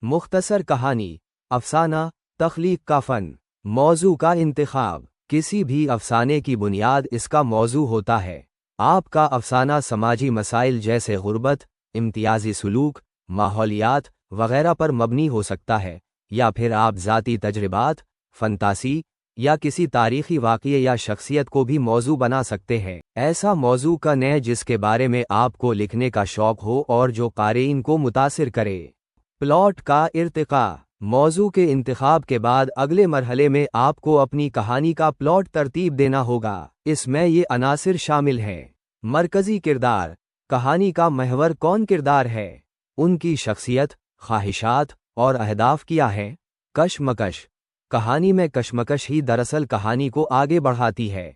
मुख्तसर कहानी, अफसाना, तख्लीक का फ़न। मौजू का इंतखाब। किसी भी अफसाने की बुनियाद इसका मौजू होता है। आपका अफसाना समाजी मसाइल जैसे गुर्बत, इम्तियाजी सलूक, माहौलियात वगैरह पर मबनी हो सकता है, या फिर आप ज़ाती तजर्बात, फंतासी या किसी तारीख़ी वाक़ये या शख्सियत को भी मौजू बना सकते हैं। ऐसा मौजू का नए जिसके बारे में आपको लिखने का शौक़ हो और जो क़ारीन को मुतासिर करे। प्लॉट का इर्तिक़ा। मौजू के इंतखाब के बाद अगले मरहले में आपको अपनी कहानी का प्लॉट तरतीब देना होगा। इसमें ये अनासिर शामिल हैं। मरकज़ी किरदार। कहानी का महवर कौन किरदार है, उनकी शख्सियत, ख्वाहिशात और अहदाफ क्या हैं। कशमकश। कहानी में कशमकश ही दरअसल कहानी को आगे बढ़ाती है।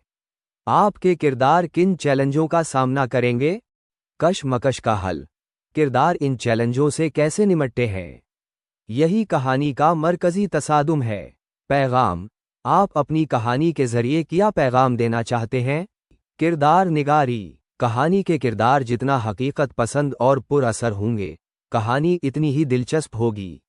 आपके किरदार किन चैलेंजों का सामना करेंगे। कशमकश का हल। किरदार इन चैलेंजों से कैसे निपटते हैं, यही कहानी का मरकज़ी तसादुम है। पैगाम। आप अपनी कहानी के ज़रिए क्या पैगाम देना चाहते हैं। किरदार निगारी। कहानी के किरदार जितना हकीकत पसंद और पुरअसर होंगे, कहानी इतनी ही दिलचस्प होगी।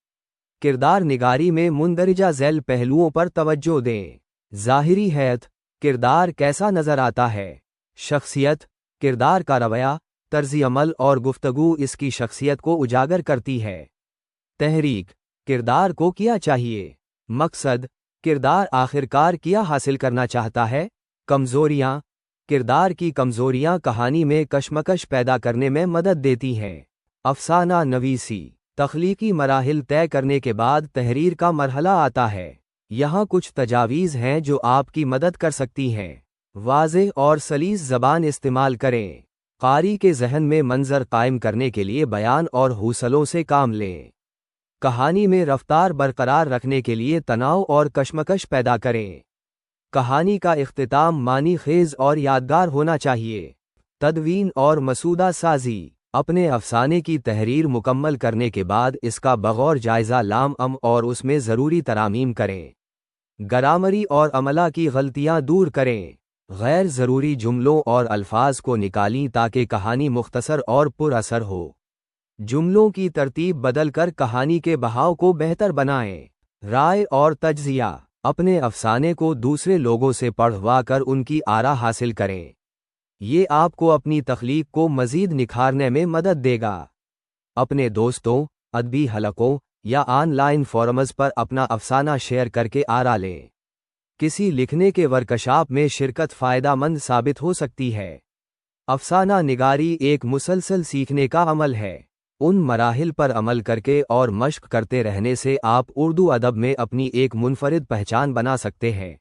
किरदार निगारी में मुंदरजा झैल पहलुओं पर तवज्जो दें। ज़ाहिरी हैत। किरदार कैसा नज़र आता है। शख्सियत। किरदार का रवैया, तर्ज़ अमल और गुफ्तगू इसकी शख्सियत को उजागर करती है। तहरीक। किरदार को क्या चाहिए। मकसद। किरदार आखिरकार क्या हासिल करना चाहता है। कमज़ोरियाँ। किरदार की कमज़ोरियाँ कहानी में कशमकश पैदा करने में मदद देती हैं। अफसाना नवीसी। तख्लीकी मराहिल तय करने के बाद तहरीर का मरहला आता है। यहाँ कुछ तजावीज़ हैं जो आपकी मदद कर सकती हैं। वाज़ेह और सलीस ज़बान इस्तेमाल करें। क़ारी के ज़हन में मंज़र कायम करने के लिए बयान और हौसलों से काम लें। कहानी में रफ्तार बरकरार रखने के लिए तनाव और कशमकश पैदा करें। कहानी का इख्तिताम मानी खेज़ और यादगार होना चाहिए। तदवीन और मसूदा साजी। अपने अफसाने की तहरीर मुकम्मल करने के बाद इसका बगौर जायज़ा लाम और उसमें ज़रूरी तरामीम करें। ग्रामरी और अमला की गलतियाँ दूर करें। गैर ज़रूरी जुमलों और अल्फाज को निकालें ताकि कहानी मुख्तसर और पुरअसर हो। जुमलों की तरतीब बदल कर कहानी के बहाव को बेहतर बनाएं। राय और तज्ज़िया। अपने अफसाने को दूसरे लोगों से पढ़वा कर उनकी आरा हासिल करें। ये आपको अपनी तख्लीक को मज़ीद निखारने में मदद देगा। अपने दोस्तों, अदबी हलकों या ऑनलाइन फोरम्स पर अपना अफसाना शेयर करके आरा लें। किसी लिखने के वर्कशॉप में शिरकत फ़ायदामंद साबित हो सकती है। अफसाना निगारी एक मुसलसल सीखने का अमल है। उन मराहिल पर अमल करके और मश्क करते रहने से आप उर्दू अदब में अपनी एक मुनफरिद पहचान बना सकते हैं।